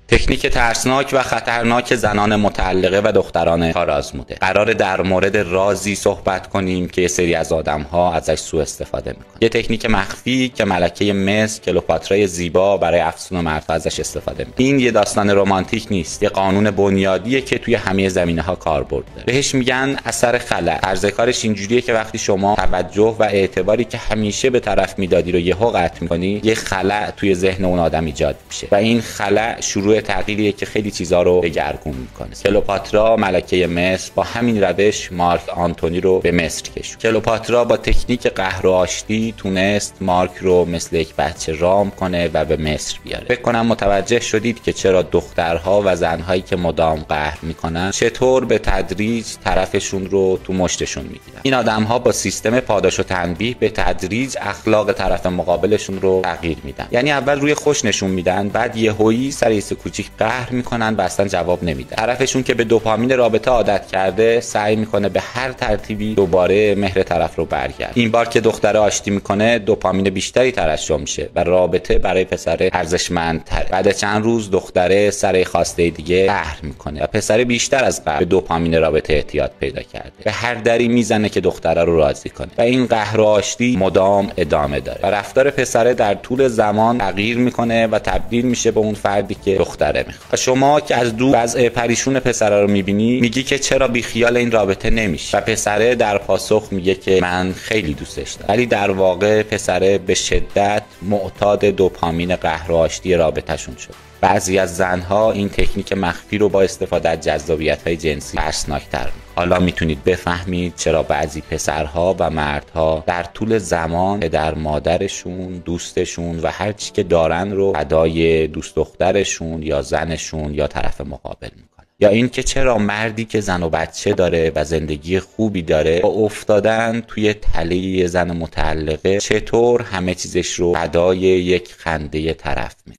تکنیک ترسناک و خطرناک زنان مطلقه و دختران کارآزموده. قراره در مورد رازی صحبت کنیم که یه سری از آدم‌ها ازش سوء استفاده میکنن. یه تکنیک مخفی که ملکه مصر کلئوپاترای زیبا برای افسون مردها ازش استفاده میکنه. این یه داستان رمانتیک نیست، یه قانون بنیادیه که توی همه زمینه‌ها کاربرد داره. بهش میگن اثر خلأ. طرز کارش اینجوریه که وقتی شما توجه و اعتباری که همیشه به طرف میدادی رو یهو قطع می‌کنی، یه خلأ توی ذهن اون آدم ایجاد میشه و این خلأ شروع تغییریه که خیلی چیزا رو دگرگون میکنه. کلئوپاترا ملکه مصر با همین روش مارک آنتونی رو به مصر کشوند. کلئوپاترا با تکنیک قهر و آشتی تونست مارک رو مثل یک بچه رام کنه و به مصر بیاره. فکر کنم متوجه شدید که چرا دخترها و زنهایی که مدام قهر میکنن چطور به تدریج طرفشون رو تو مشتشون میگیرن. این آدمها با سیستم پاداش و تنبیه به تدریج اخلاق طرف مقابلشون رو تغییر میدن. یعنی اول روی خوش نشون میدن، بعد یهویی سر کوچیک قهر میکنن و اصلا جواب نمیده. طرفشون که به دوپامین رابطه عادت کرده سعی میکنه به هر ترتیبی دوباره مهر طرف رو برگرد. این بار که دختره آشتی میکنه دوپامین بیشتری ترشح میشه و رابطه برای پسر ارزشمندتره. بعد چند روز دختره سر خواسته دیگه قهر میکنه و پسر بیشتر از قبل به دوپامین رابطه اعتیاد پیدا کرده. به هر دری میزنه که دختره رو راضی کنه و این قهر و آشتی مدام ادامه داره و رفتار پسره در طول زمان تغییر میکنه و تبدیل میشه به اون فردی که دختره میخواد. و شما که از دور وضع پریشون پسره رو میبینی میگی که چرا بیخیال این رابطه نمیشه و پسره در پاسخ میگه که من خیلی دوستش دارم، ولی در واقع پسره به شدت معتاد دوپامین قهر و آشتی رابطهشون شد. بعضی از زنها این تکنیک مخفی رو با استفاده از جذابیت‌های جنسی ترسناک‌تر می‌کنن. حالا میتونید بفهمید چرا بعضی پسرها و مردها در طول زمان پدر مادرشون، دوستشون و هر چی که دارن رو فدای دوست دخترشون یا زنشون یا طرف مقابل میکنن. یا این که چرا مردی که زن و بچه داره و زندگی خوبی داره با افتادن توی تله زن مطلقه چطور همه چیزش رو فدای یک خنده طرف میکنه.